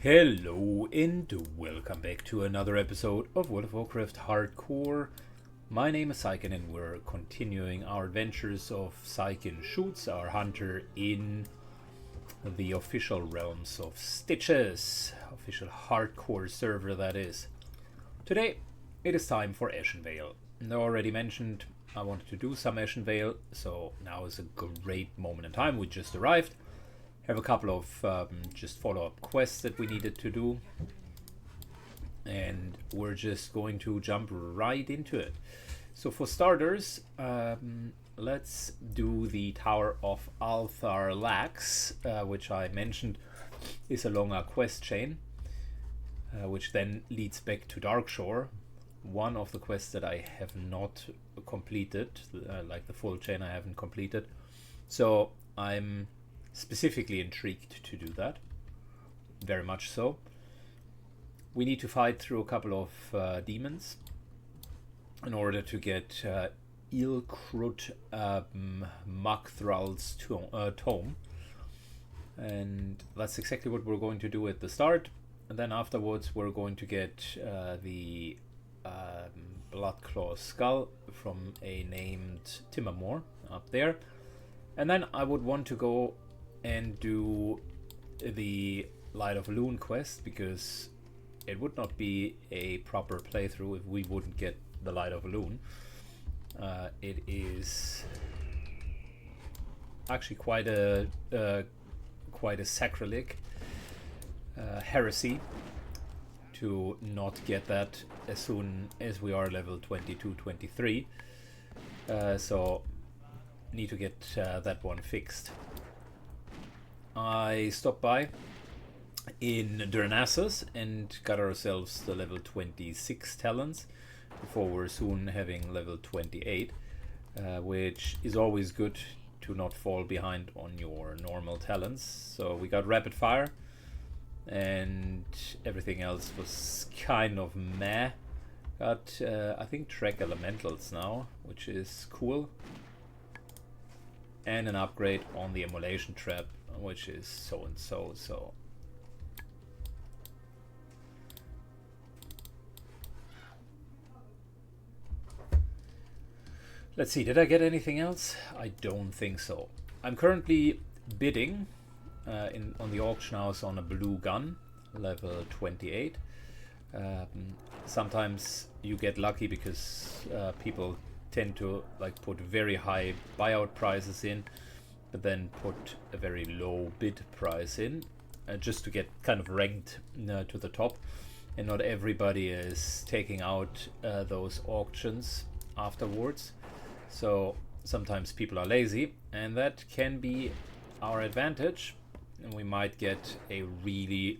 Hello and welcome back to another episode of World of Warcraft Hardcore. My name is Syken and we're continuing our adventures of Syken Shoots, our hunter in the official realms of Stitches, official hardcore server that is. Today it is time for Ashen Vale. I already mentioned I wanted to do some Ashen Vale, so now is a great moment in time. We just arrived. Have a couple of just follow-up quests that we needed to do, and we're just going to jump right into it. So for starters, let's do the Tower of Altharlax, which I mentioned is a longer quest chain, which then leads back to Darkshore. One of the quests that I have not completed, like the full chain I haven't completed, so I'm specifically intrigued to do that, very much so. We need to fight through a couple of demons in order to get Ilkrut Magthral's tome, and that's exactly what we're going to do at the start. And then afterwards we're going to get the Bloodclaw skull from a named Timmermore up there, and then I would want to go and do the Light of Elune quest, because it would not be a proper playthrough if we wouldn't get the Light of Elune. It is actually quite a sacrilege, heresy to not get that as soon as we are level 22-23. So need to get that one fixed. I stopped by in Durnassus and got ourselves the level 26 talents before we're soon having level 28, which is always good to not fall behind on your normal talents. So we got rapid fire and everything else was kind of meh. Got I think track elementals now, which is cool, and an upgrade on the immolation trap, which is so and so. Let's see, did I get anything else? I don't think so. I'm currently bidding on the auction house on a blue gun, level 28. Sometimes you get lucky because people tend to like put very high buyout prices in, but then put a very low bid price in, just to get kind of ranked to the top. And not everybody is taking out those auctions afterwards. So sometimes people are lazy, and that can be our advantage. And we might get a really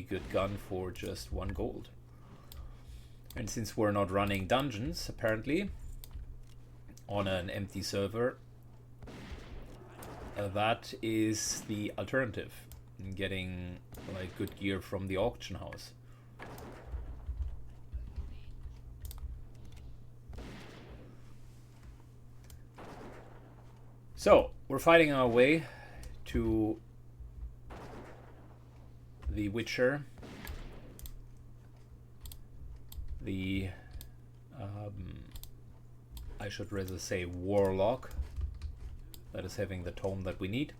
good gun for just 1 gold. And since we're not running dungeons, apparently, on an empty server, that is the alternative, getting like good gear from the auction house. So we're fighting our way to the Witcher, the I should rather say Warlock, that is having the tome that we need.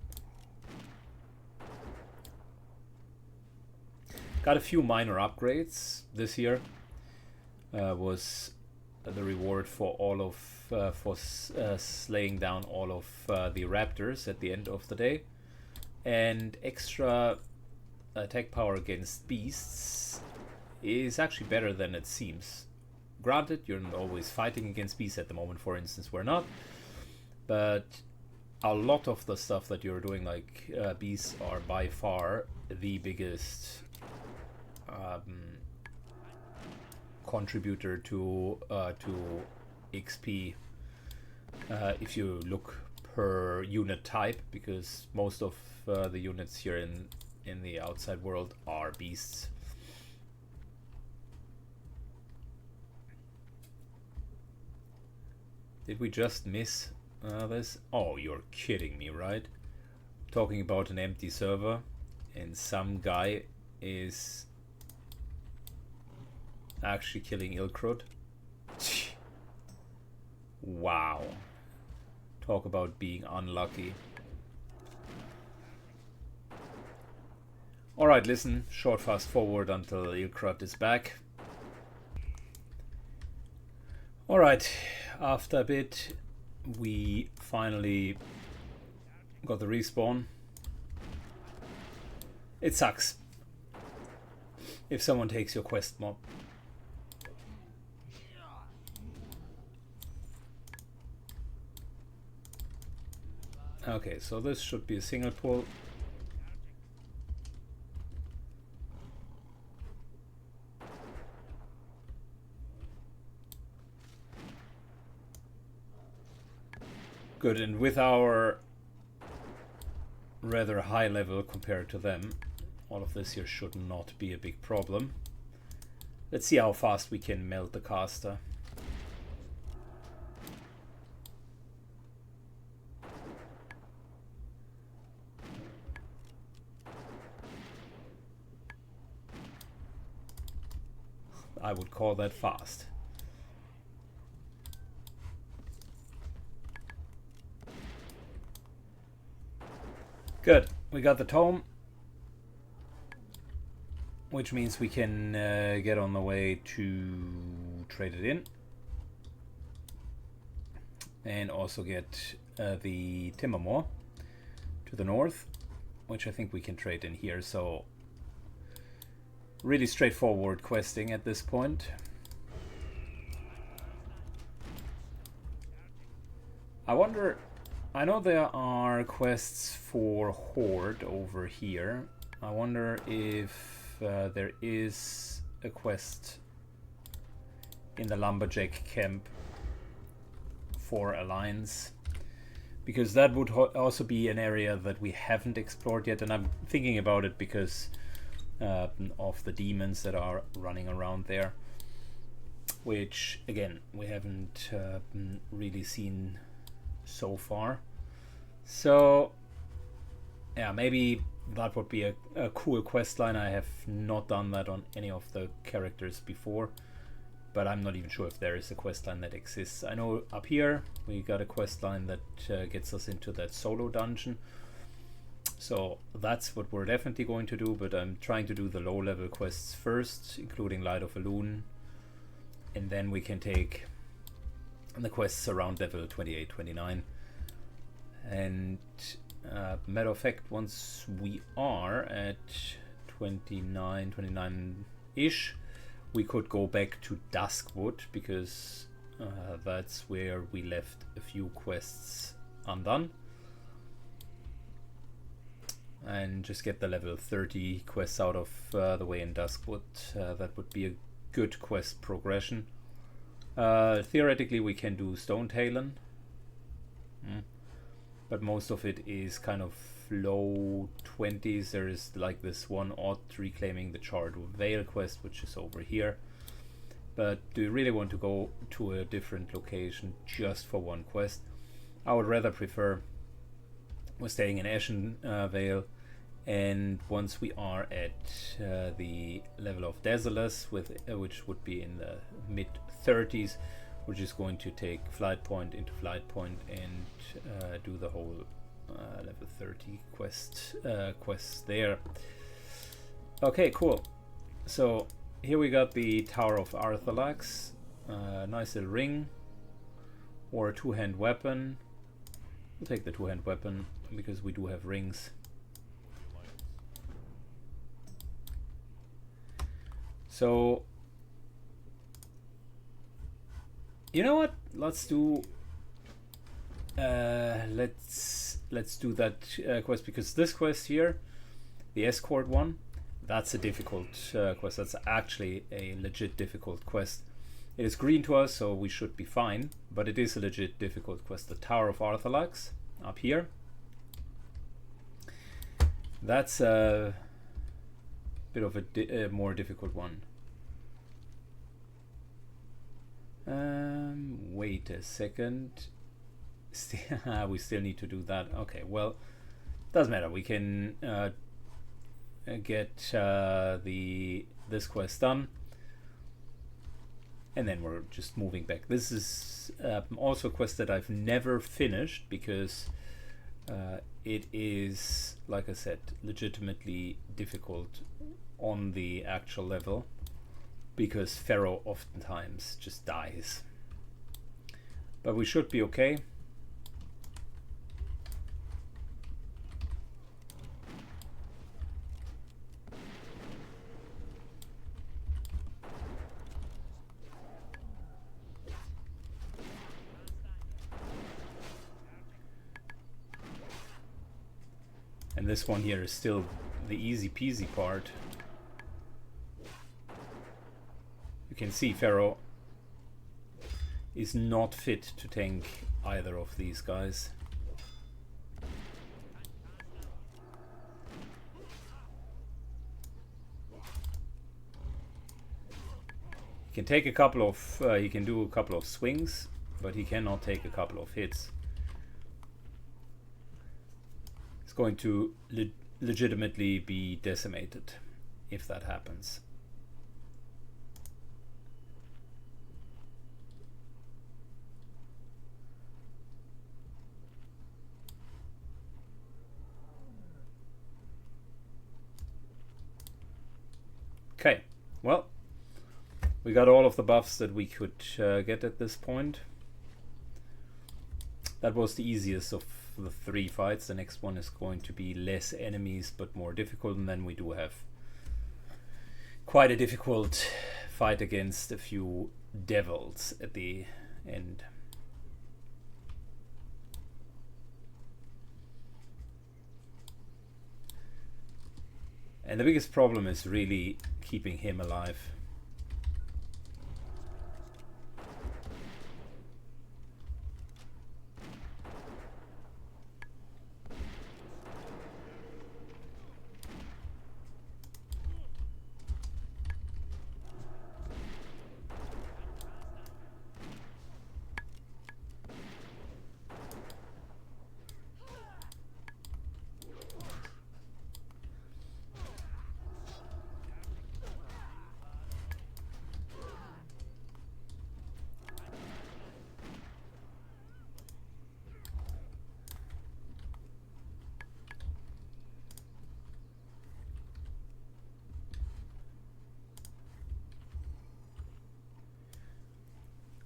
Got a few minor upgrades this year. Was the reward for all of slaying down all of the raptors at the end of the day, and extra attack power against beasts is actually better than it seems. Granted, you're not always fighting against beasts. At the moment, for instance, we're not, but a lot of the stuff that you're doing, like beasts, are by far the biggest contributor to XP if you look per unit type, because most of the units here in the outside world are beasts. Did we just miss this? Oh, you're kidding me, right? Talking about an empty server and some guy is actually killing Ilkrud. Wow. Talk about being unlucky. Alright, listen. Short fast forward until Ilkrud is back. Alright, after a bit we finally got the respawn. It sucks if someone takes your quest mob. Okay, so this should be a single pull. Good, and with our rather high level compared to them, all of this here should not be a big problem. Let's see how fast we can melt the caster. I would call that fast. Good, we got the tome, which means we can get on the way to trade it in and also get the Timbermore to the north, which I think we can trade in here. So really straightforward questing at this point. I wonder, I know there are quests for Horde over here. I wonder if there is a quest in the Lumberjack camp for Alliance, because that would also be an area that we haven't explored yet, and I'm thinking about it because of the demons that are running around there, which again we haven't really seen so far. So yeah, maybe that would be a cool quest line. I have not done that on any of the characters before, but I'm not even sure if there is a quest line that exists. I know up here we got a quest line that gets us into that solo dungeon, so that's what we're definitely going to do. But I'm trying to do the low level quests first, including Light of Elune, and then we can take the quests around level 28, 29. And matter of fact, once we are at 29-ish, we could go back to Duskwood, because that's where we left a few quests undone, and just get the level 30 quests out of the way in Duskwood. That would be a good quest progression. Theoretically we can do Stone Talon, but most of it is kind of low 20s. There is like this one odd Reclaiming the Charred Veil quest, which is over here. But do you really want to go to a different location just for one quest? I would rather prefer we're staying in Ashen Vale, and once we are at the level of Desolus, with which would be in the mid 30s, we're just going to take Flight Point into Flight Point and do the whole level 30 quests there. Okay, cool. So here we got the Tower of Arthalax, nice little ring, or a two-hand weapon. We'll take the two-hand weapon because we do have rings. So you know what? Let's do let's do that quest, because this quest here, the escort one, that's a difficult quest. That's actually a legit difficult quest. It is green to us, so we should be fine, but it is a legit difficult quest. The Tower of Arthalax up here, that's a bit of a more difficult one. Wait a second. We still need to do that. Okay, well, doesn't matter. We can get this quest done, and then we're just moving back. This is also a quest that I've never finished because it is, like I said, legitimately difficult on the actual level because Pharaoh oftentimes just dies. But we should be okay. And this one here is still the easy peasy part. You can see Pharaoh is not fit to tank either of these guys. He can take a couple of he can do a couple of swings, but he cannot take a couple of hits. It's going to legitimately be decimated if that happens. Okay, well, we got all of the buffs that we could get at this point. That was the easiest of the 3 fights. The next one is going to be less enemies but more difficult, and then we do have quite a difficult fight against a few devils at the end. And the biggest problem is really keeping him alive.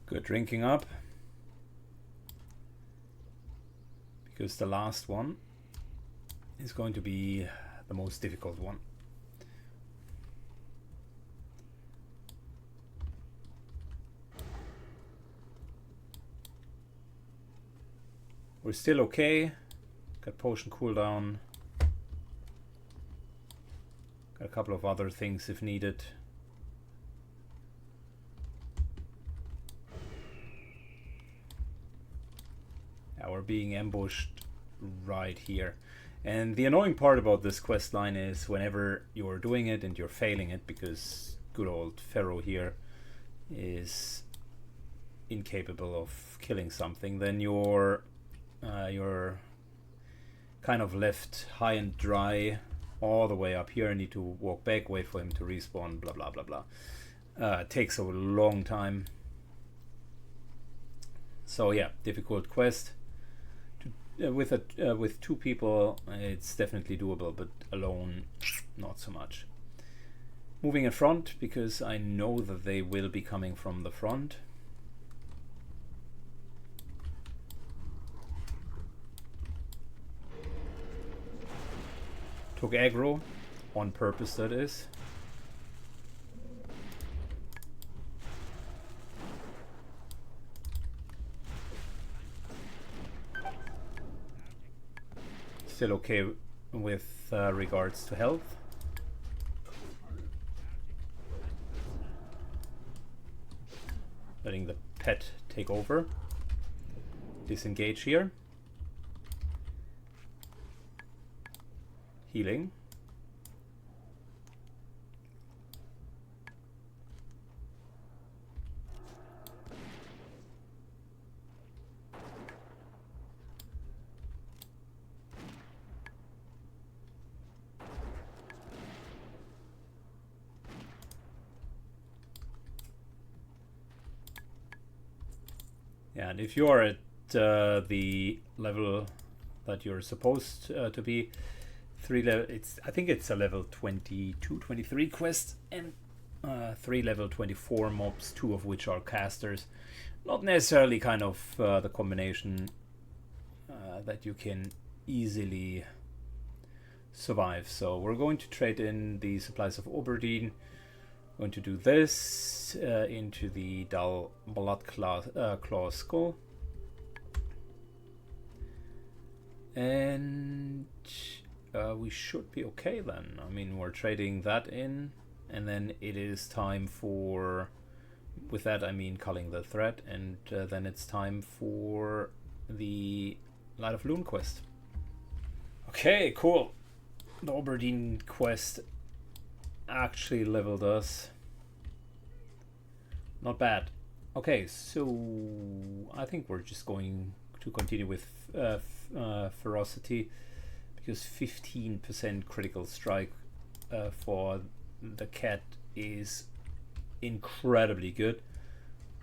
Good drinking up, because the last one is going to be the most difficult one. We're still okay. Got potion cooldown. Got a couple of other things if needed. We're being ambushed right here. And the annoying part about this quest line is whenever you're doing it and you're failing it, because good old Pharaoh here is incapable of killing something, then you're kind of left high and dry all the way up here. I need to walk back, wait for him to respawn, blah blah blah blah. It takes a long time. So yeah, difficult quest. With 2 people it's definitely doable, but alone not so much. Moving in front because I know that they will be coming from the front. Took aggro on purpose, that is. Still okay with regards to health. Letting the pet take over. Disengage here. Healing. Yeah, and if you are at the level that you're supposed to be, I think it's a level 22, 23 quest, and 3 level 24 mobs, 2 of which are casters. Not necessarily kind of the combination that you can easily survive. So we're going to trade in the supplies of Oberdeen. Going to do this into the dull blood claw skull, and we should be okay then. I mean, we're trading that in, and then it is time for, with that I mean culling the threat, and then it's time for the Light of Loon quest. Okay, cool. The Oberdeen quest actually leveled us. Not bad. Okay, so I think we're just going to continue with ferocity, because 15% critical strike for the cat is incredibly good.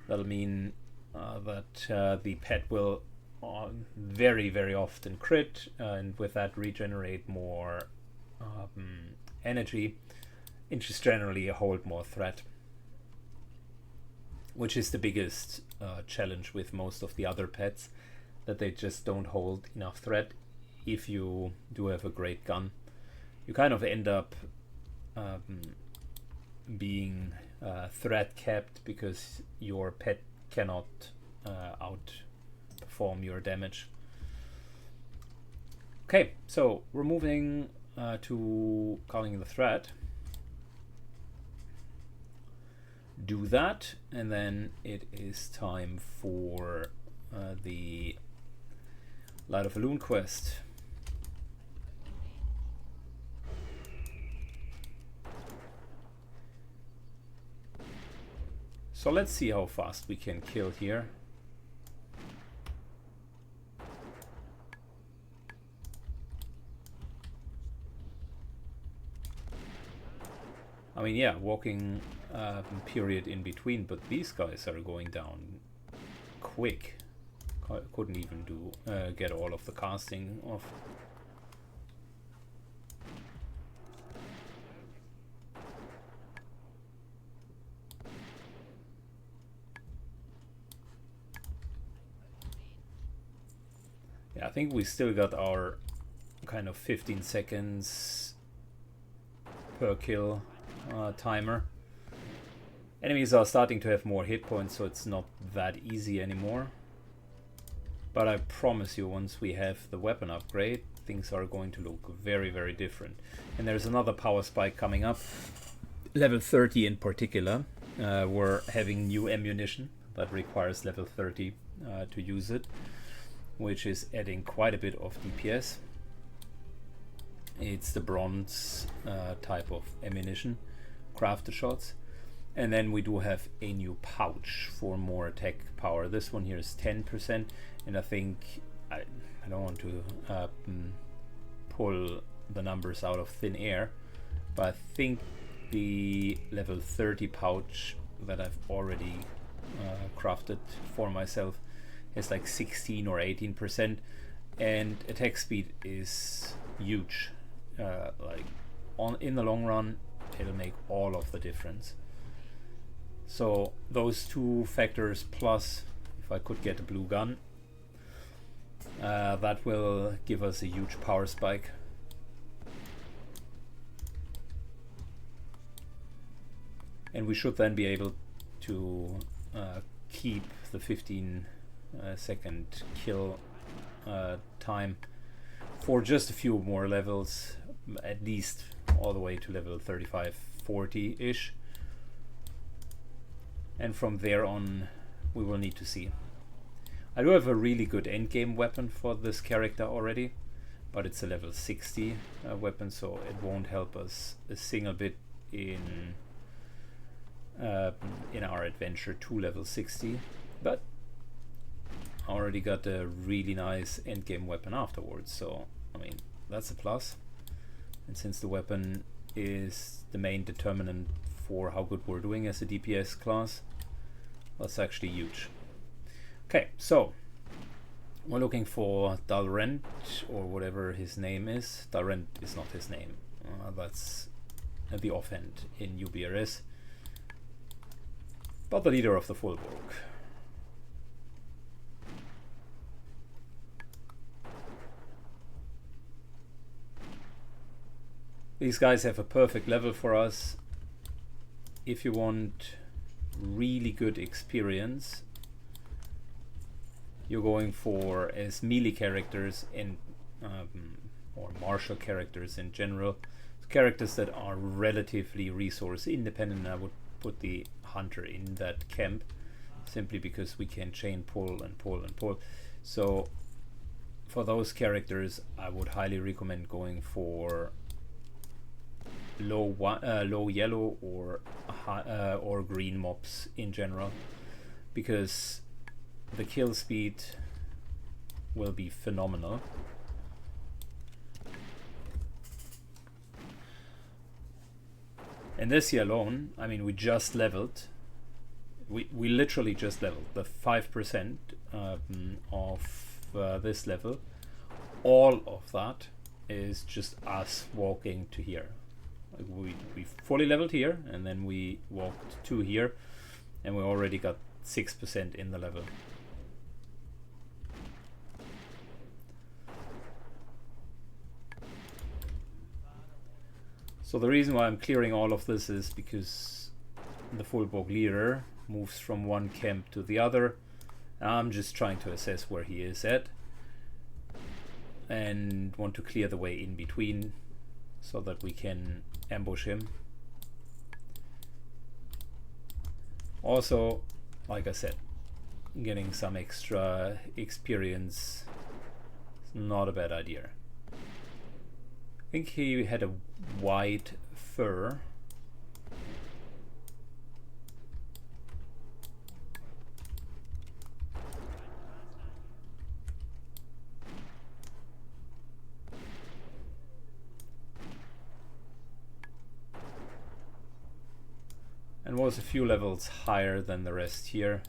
That'll mean that the pet will very, very often crit, and with that regenerate more energy, and just generally hold more threat, which is the biggest challenge with most of the other pets, that they just don't hold enough threat. If you do have a great gun, you kind of end up being threat capped, because your pet cannot outperform your damage. Okay, so we're moving to calling the threat. Do that, and then it is time for the Light of a Loon quest. So let's see how fast we can kill here. I mean, yeah, walking period in between, but these guys are going down quick. Couldn't even do get all of the casting off. Yeah, I think we still got our kind of 15 seconds per kill timer. Enemies are starting to have more hit points, so it's not that easy anymore. But I promise you, once we have the weapon upgrade, things are going to look very, very different. And there's another power spike coming up, level 30 in particular. We're having new ammunition that requires level 30 to use it, which is adding quite a bit of DPS. It's the bronze type of ammunition, crafted shots. And then we do have a new pouch for more attack power. This one here is 10%, and I think I don't want to pull the numbers out of thin air, but I think the level 30 pouch that I've already crafted for myself is like 16 or 18%, and attack speed is huge. Like in the long run, it'll make all of the difference. So those two factors, plus if I could get a blue gun, that will give us a huge power spike. And we should then be able to keep the 15 second kill time for just a few more levels, at least all the way to level 35-40-ish. And from there on, we will need to see. I do have a really good endgame weapon for this character already, but it's a level 60 weapon, so it won't help us a single bit in our adventure to level 60. But I already got a really nice endgame weapon afterwards, so I mean, that's a plus. And since the weapon is the main determinant for how good we're doing as a DPS class, that's actually huge. Okay, so we're looking for Dalrent, or whatever his name is. Dalrent is not his name. That's the offhand in UBRS. But the leader of the Fullborg. These guys have a perfect level for us. If you want really good experience, you're going for as melee characters in or martial characters in general, characters that are relatively resource independent. I would put the hunter in that camp simply because we can chain pull and pull and pull. So for those characters I would highly recommend going for low yellow or green mobs in general, because the kill speed will be phenomenal. And this year alone, I mean, we just leveled. We literally just leveled the 5% of this level. All of that is just us walking to here. We fully leveled here, and then we walked to here, and we already got 6% in the level. So the reason why I'm clearing all of this is because the Fullborg leader moves from one camp to the other. I'm just trying to assess where he is at and want to clear the way in between so that we can ambush him. Also, like I said, getting some extra experience is not a bad idea. I think he had a white fur. And was a few levels higher than the rest here.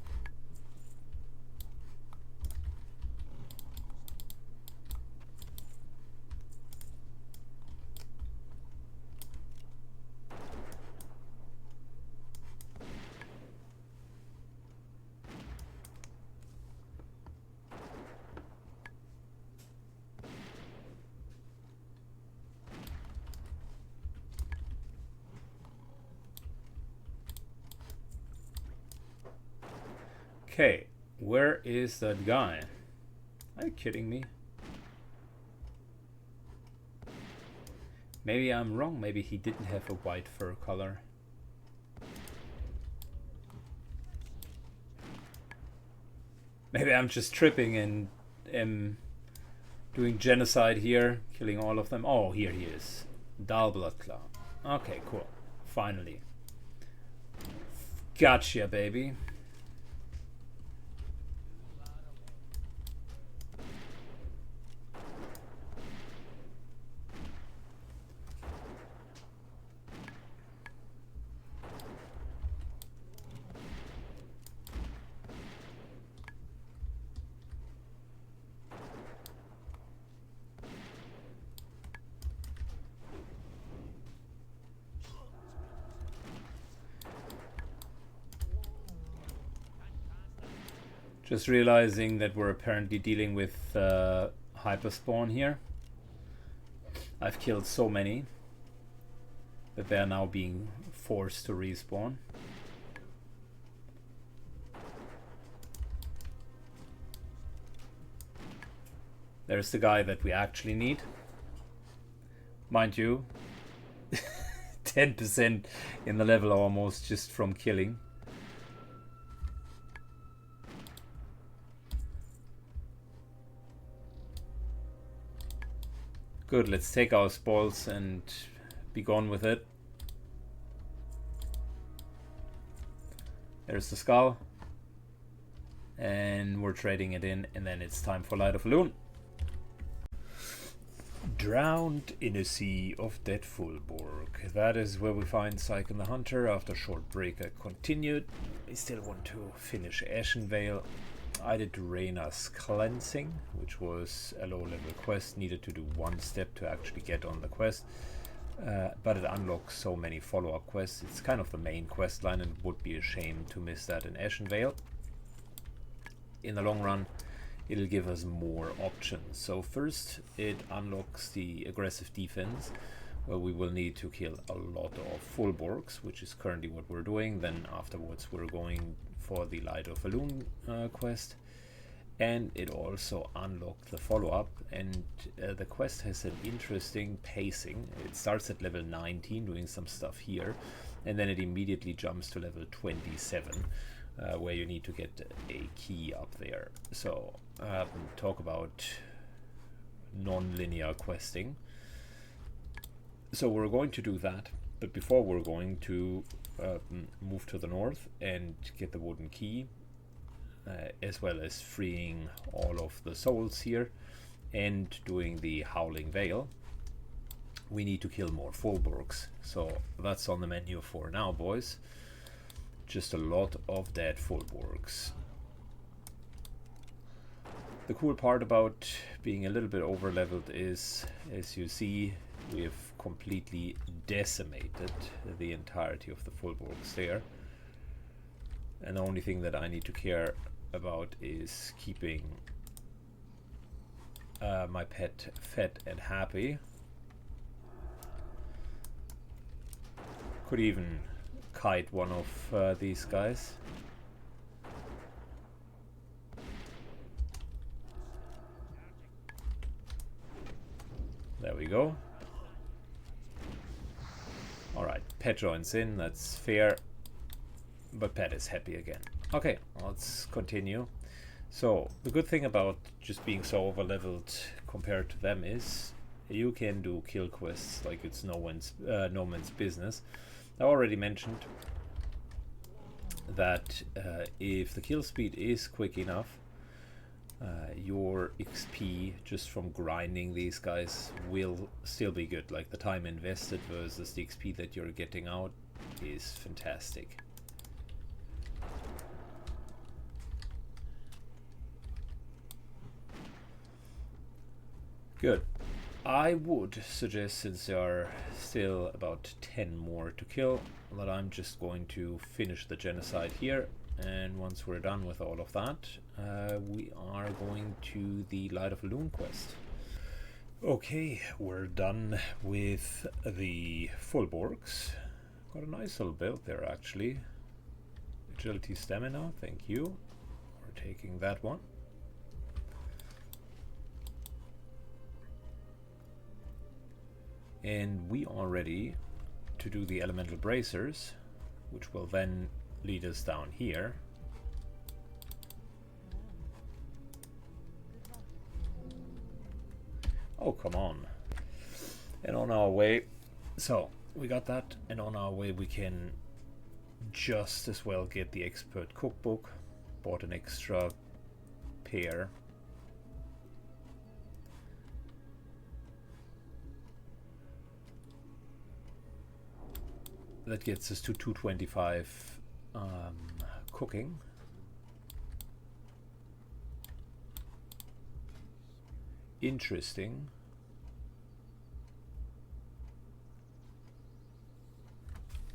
Okay, where is that guy? Are you kidding me? Maybe I'm wrong. Maybe he didn't have a white fur color. Maybe I'm just tripping and am doing genocide here, killing all of them. Oh, here he is. Dalbloodclaw. Okay, cool. Finally. Gotcha, baby. Just realizing that we're apparently dealing with hyperspawn here. I've killed so many that they're now being forced to respawn. There's the guy that we actually need. Mind you, 10% in the level almost just from killing. Good, let's take our spoils and be gone with it. There's the skull. And we're trading it in, and then it's time for Light of Loon. Drowned in a sea of dead Fullborg. That is where we find Syken the Hunter. After a short break I continued. I still want to finish Ashenvale. I did Reyna's Cleansing, which was a low level quest, needed to do one step to actually get on the quest. But it unlocks so many follow-up quests. It's kind of the main quest line, and it would be a shame to miss that in Ashen Vale. In the long run, it'll give us more options. So first, it unlocks the aggressive defense, where we will need to kill a lot of Fullborgs, which is currently what we're doing. Then afterwards, we're going for the Light of Elune quest. And it also unlocked the follow-up, and the quest has an interesting pacing. It starts at level 19 doing some stuff here, and then it immediately jumps to level 27 where you need to get a key up there. So talk about non-linear questing. So we're going to do that, but before we're going to move to the north and get the wooden key, as well as freeing all of the souls here and doing the Howling Vale. We need to kill more Fullborgs, so that's on the menu for now, boys. Just a lot of dead Fullborgs. The cool part about being a little bit over leveled is, as you see, we have completely decimated the entirety of the Fullborgs there, and the only thing that I need to care about is keeping my pet fed and happy. Could even kite one of these guys. There we go. Alright, pet joins in, that's fair. But pet is happy again. Okay, let's continue. So the good thing about just being so over leveled compared to them is you can do kill quests like it's no man's business. I already mentioned that if the kill speed is quick enough, your XP just from grinding these guys will still be good. Like the time invested versus the XP that you're getting out is fantastic. Good. I would suggest, since there are still about 10 more to kill, that I'm just going to finish the genocide here, and once we're done with all of that, we are going to the Light of Elune quest. Okay, we're done with the Fullborgs. Got a nice little build there actually. Agility, stamina, thank you. We're taking that one. And we are ready to do the elemental bracers, which will then lead us down here. Oh, come on. And on our way, so we got that, and on our way we can just as well get the expert cookbook. Bought an extra pair. That gets us to 225 cooking. Interesting.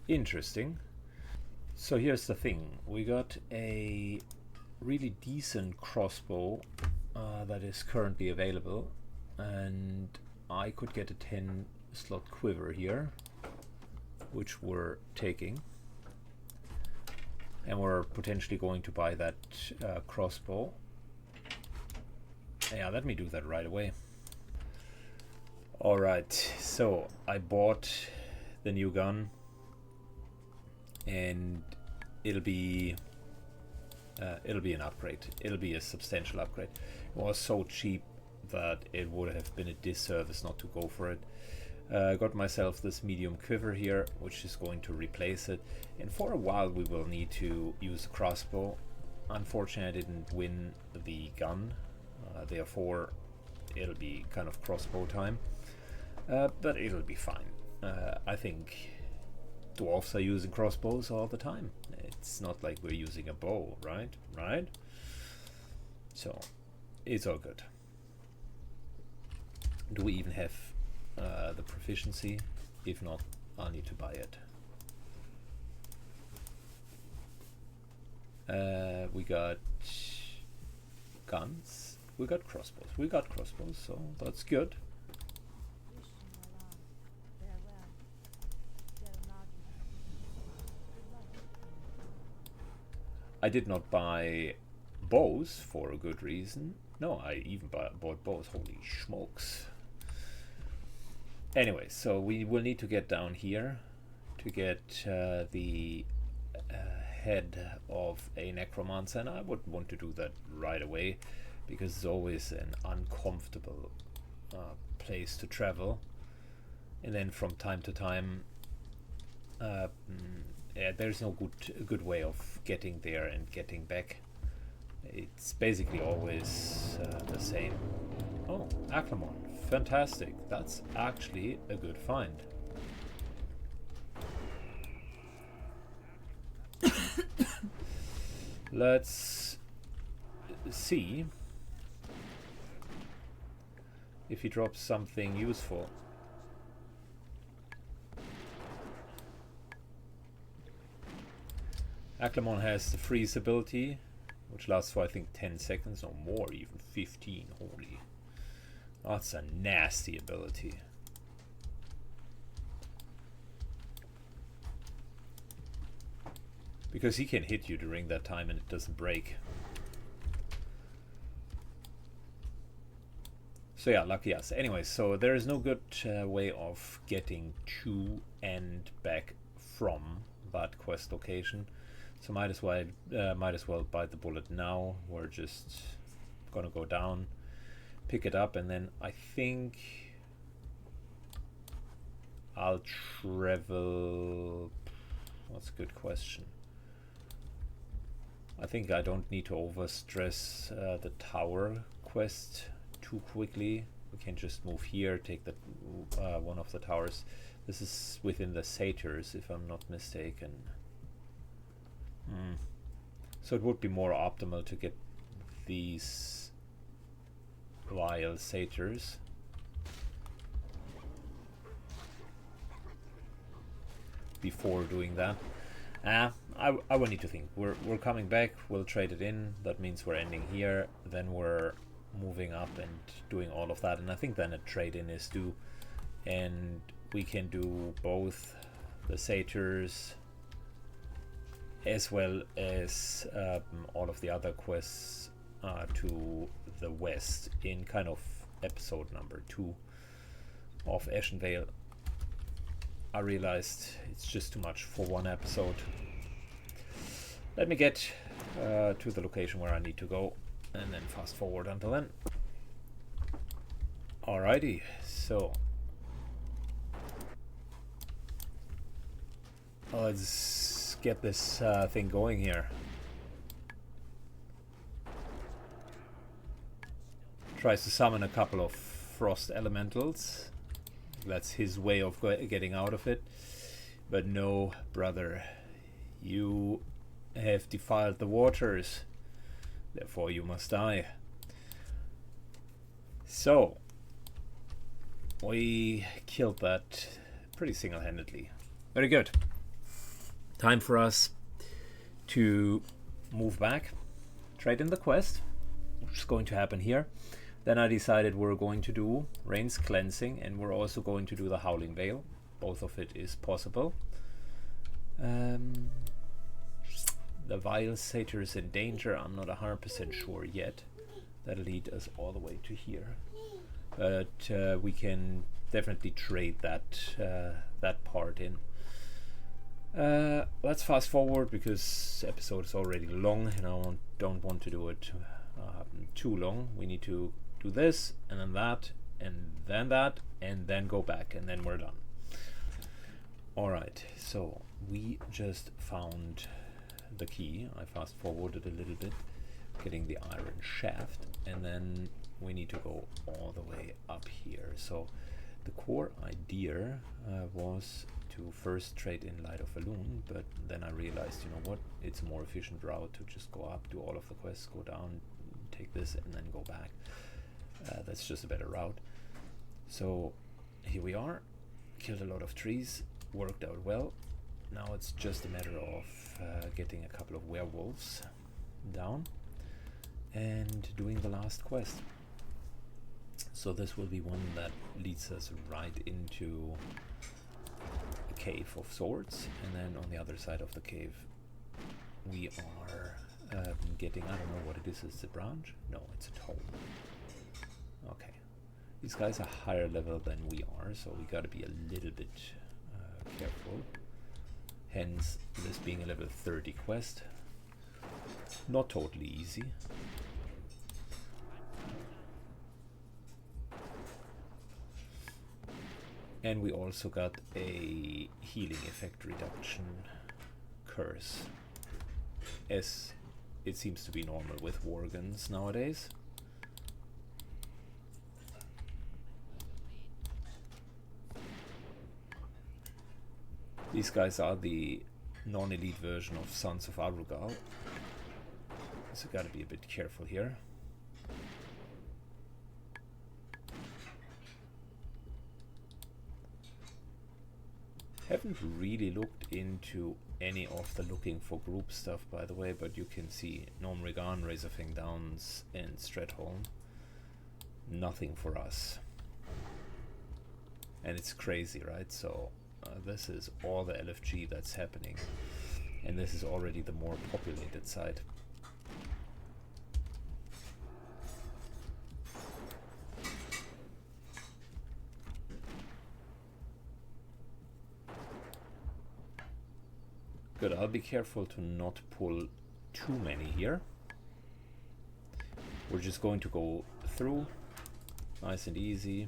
Interesting. So here's the thing. We got a really decent crossbow that is currently available, and I could get a 10 slot quiver here, which we're taking, and we're potentially going to buy that crossbow. Yeah, let me do that right away. Alright, so I bought the new gun, and it'll be an upgrade. It'll be a substantial upgrade. It was so cheap that it would have been a disservice not to go for it. Got myself this medium quiver here, which is going to replace it, and for a while we will need to use the crossbow. Unfortunately, I didn't win the gun, therefore it'll be kind of crossbow time, but it'll be fine. I think dwarves are using crossbows all the time. It's not like we're using a bow, right? So it's all good. Do we even have the proficiency? If not, I'll need to buy it. We got guns. We got crossbows. We got crossbows, so that's good. I did not buy bows for a good reason. No, I even bought bows. Holy smokes. Anyway, so we will need to get down here to get the head of a necromancer, and I would want to do that right away because it's always an uncomfortable place to travel, and then from time to time yeah, there's no good way of getting there and getting back. It's basically always the same. Oh, Aklamon. Fantastic. That's actually a good find. Let's see if he drops something useful. Aklamon has the freeze ability, which lasts for I think 10 seconds or more, even 15. Holy. That's a nasty ability. Because he can hit you during that time and it doesn't break. So yeah, lucky us. Anyway, so there is no good way of getting to and back from that quest location. So might as well bite the bullet now. We're just gonna go down, pick it up, and then I think I'll travel. That's a good question. I think I don't need to overstress the tower quest too quickly. We can just move here, take the one of the towers. This is within the satyrs, if I'm not mistaken. So it would be more optimal to get these vile satyrs. Before doing that. I will need to think. We're coming back, we'll trade it in. That means we're ending here, then we're moving up and doing all of that, and I think then a trade-in is due, and we can do both the satyrs as well as all of the other quests to the west in kind of episode number 2 of Ashen Vale. I realized it's just too much for one episode. Let me get to the location where I need to go and then fast forward until then. Alrighty, so let's get this thing going here. Tries to summon a couple of frost elementals. That's his way of getting out of it. But no, brother, you have defiled the waters, therefore you must die. So we killed that pretty single-handedly. Very good. Time for us to move back, trade in the quest, which is going to happen here. Then I decided we're going to do Rain's Cleansing, and we're also going to do the Howling Vale. Both of it is possible. The vile satyr is in danger. I'm not 100% sure yet. That'll lead us all the way to here. But we can definitely trade that part in. Let's fast forward because episode is already long, and I don't want to do it too long. We need to do this, and then that, and then that, and then go back, and then we're done. Alright, so we just found the key. I fast forwarded a little bit, getting the iron shaft, and then we need to go all the way up here. So the core idea was to first trade in Light of Elune, but then I realized, you know what, it's a more efficient route to just go up, do all of the quests, go down, take take this and then go back. That's just a better route. So here we are, killed a lot of trees, worked out well. Now it's just a matter of getting a couple of werewolves down and doing the last quest. So this will be one that leads us right into a cave of sorts, and then on the other side of the cave we are getting, I don't know what it is, it's a branch? No, it's a tome. Okay, these guys are higher level than we are, so we gotta be a little bit careful. Hence this being a level 30 quest. Not totally easy. And we also got a healing effect reduction curse, as it seems to be normal with Worgens nowadays. These guys are the non-elite version of Sons of Arugal, so gotta be a bit careful here. Haven't really looked into any of the looking for group stuff, by the way, but you can see Nomrigan, Razorfang Downs and Stratholm. Nothing for us. And it's crazy, right? So this is all the LFG that's happening, and this is already the more populated side. Good, I'll be careful to not pull too many here. We're just going to go through, nice and easy.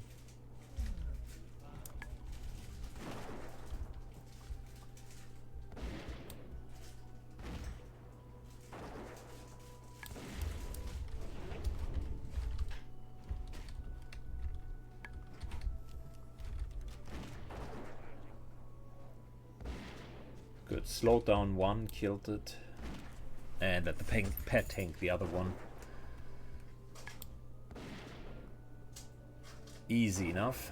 Good, slowed down one, killed it, and let the pet tank the other one. Easy enough.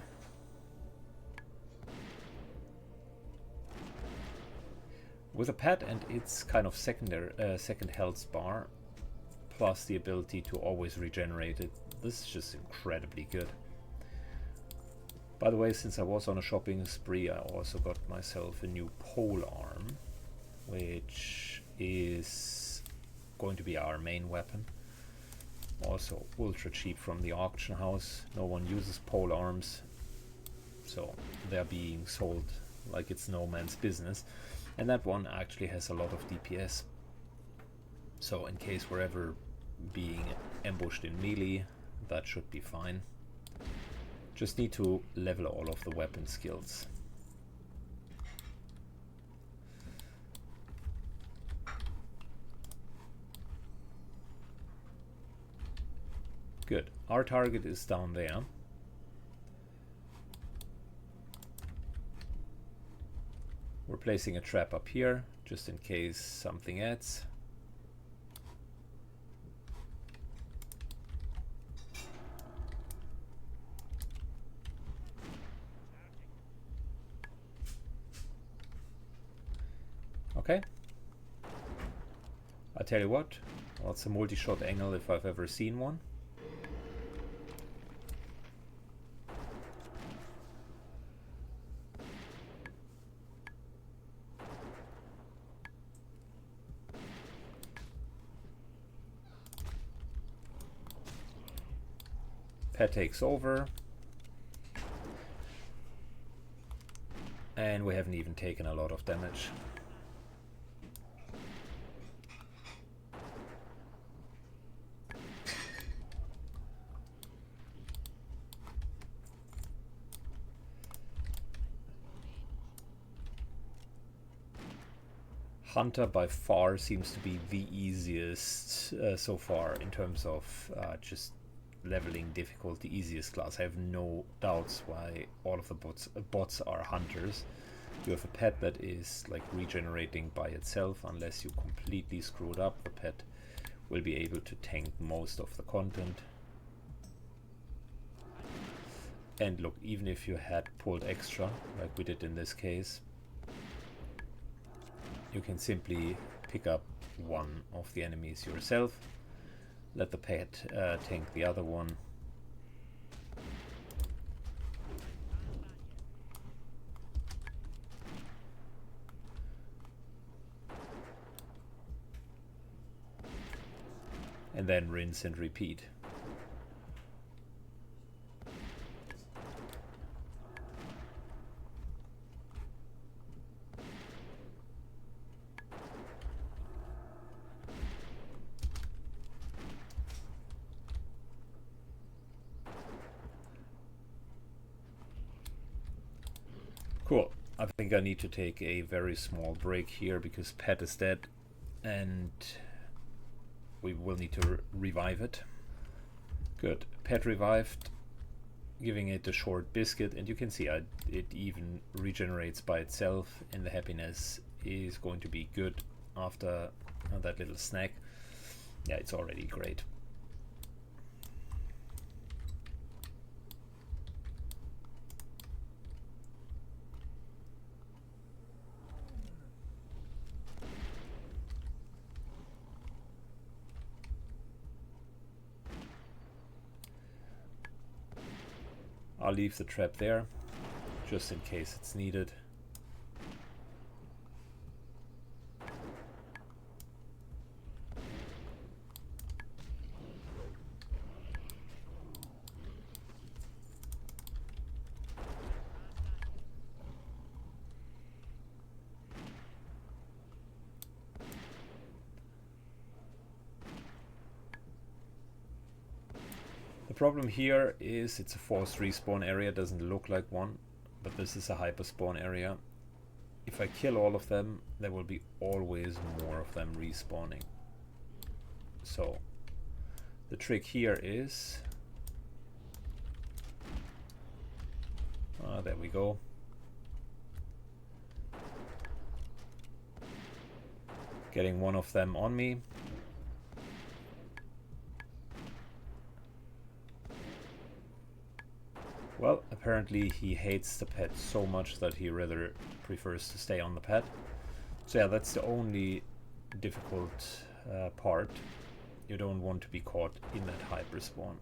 With a pet and its kind of second health bar, plus the ability to always regenerate it, this is just incredibly good. By the way, since I was on a shopping spree, I also got myself a new pole arm, which is going to be our main weapon. Also ultra cheap from the auction house. No one uses pole arms, so they're being sold like it's no man's business. And that one actually has a lot of DPS. So in case we're ever being ambushed in melee, that should be fine. Just need to level all of the weapon skills. Good. Our target is down there. We're placing a trap up here, just in case something adds. Okay. I tell you what, well, it's a multi-shot angle if I've ever seen one. Pet takes over. And we haven't even taken a lot of damage. Hunter by far seems to be the easiest so far in terms of just leveling difficulty, easiest class. I have no doubts why all of the bots are hunters. You have a pet that is like regenerating by itself unless you completely screwed up. The pet will be able to tank most of the content. And look, even if you had pulled extra, like we did in this case, you can simply pick up one of the enemies yourself, let the pet tank the other one. And then rinse and repeat. Cool. I think I need to take a very small break here because Pet is dead and we will need to revive it. Good. Pet revived, giving it a short biscuit, and you can see it even regenerates by itself, and the happiness is going to be good after that little snack. Yeah, it's already great. I'll leave the trap there, just in case it's needed. The problem here is it's a forced respawn area, doesn't look like one, but this is a hyper spawn area. If I kill all of them, there will be always more of them respawning. So the trick here is, there we go. Getting one of them on me. Well, apparently he hates the pet so much that he rather prefers to stay on the pet. So yeah, that's the only difficult part. You don't want to be caught in that hyper spawn.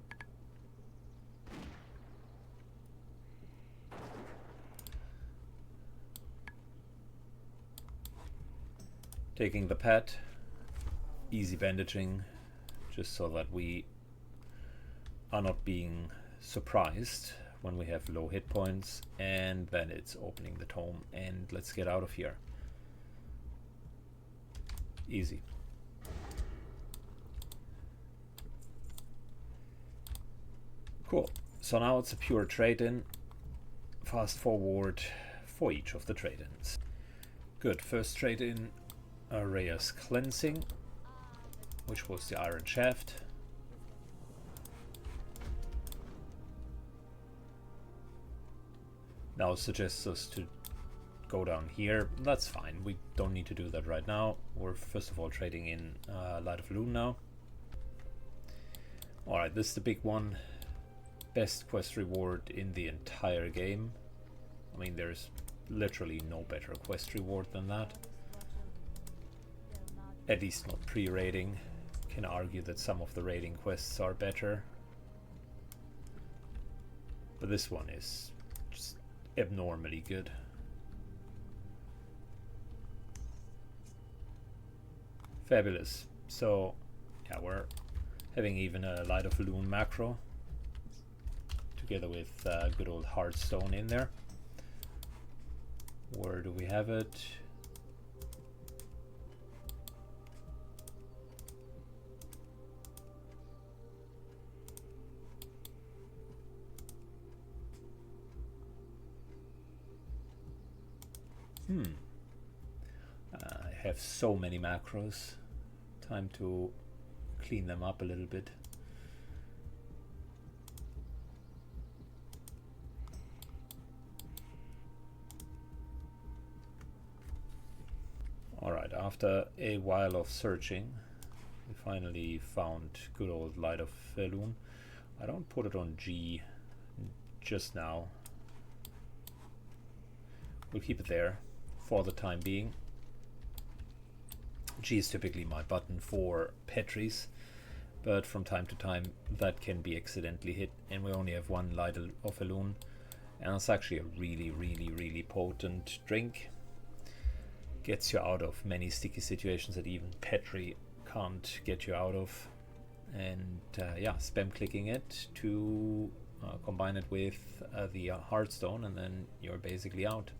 Taking the pet, easy bandaging, just so that we are not being surprised when we have low hit points, and then it's opening the tome, and let's get out of here. Easy. Cool. So now it's a pure trade-in. Fast forward for each of the trade-ins. Good. First trade-in, Rhea's Cleansing, which was the Iron Shaft. Now it suggests us to go down here. That's fine. We don't need to do that right now. We're first of all trading in Light of Loon now. Alright, this is the big one. Best quest reward in the entire game. I mean, there's literally no better quest reward than that. At least not pre-raiding. Can argue that some of the raiding quests are better. But this one is just abnormally good. Fabulous. So yeah, we're having even a Light of Loon macro together with good old Hearthstone in there. Where do we have it? I have so many macros. Time to clean them up a little bit. Alright, after a while of searching, we finally found good old Light of Felun. I don't put it on G just now. We'll keep it there for the time being. G is typically my button for Petries, but from time to time that can be accidentally hit, and we only have one Light of Felun, and it's actually a really potent drink. Gets you out of many sticky situations that even Petri can't get you out of. And yeah, spam clicking it to combine it with the Heartstone, and then you're basically out.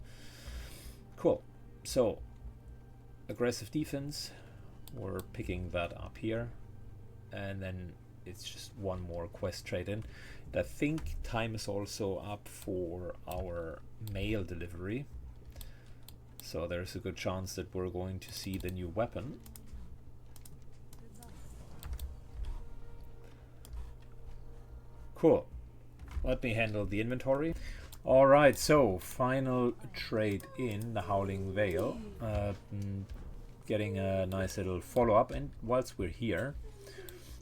Cool. So aggressive defense, we're picking that up here, and then it's just one more quest trade in. And I think time is also up for our mail delivery, so there's a good chance that we're going to see the new weapon. Cool. Let me handle the inventory. Alright, so final trade in, the Howling Vale. Getting a nice little follow-up, and whilst we're here,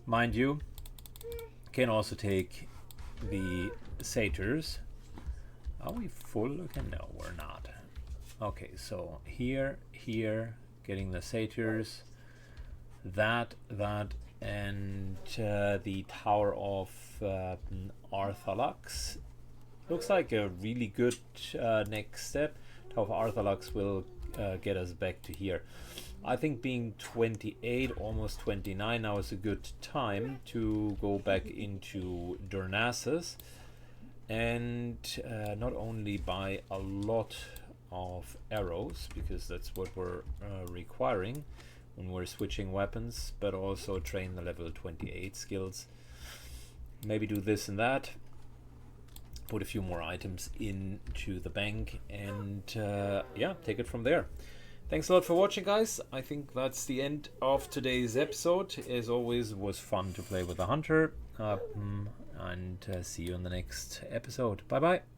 mind you, can also take the satyrs. Are we full? Okay, no, we're not. Okay, so here, getting the satyrs, that, and the Tower of Arthalux. Looks like a really good next step. Tower of Arthalux will get us back to here. I think being 28, almost 29 now is a good time to go back into Darnassus and not only buy a lot of arrows, because that's what we're requiring when we're switching weapons, but also train the level 28 skills. Maybe do this and that, put a few more items into the bank, and yeah, take it from there. Thanks a lot for watching, guys. I think that's the end of today's episode. As always, it was fun to play with the hunter, and see you in the next episode. Bye bye.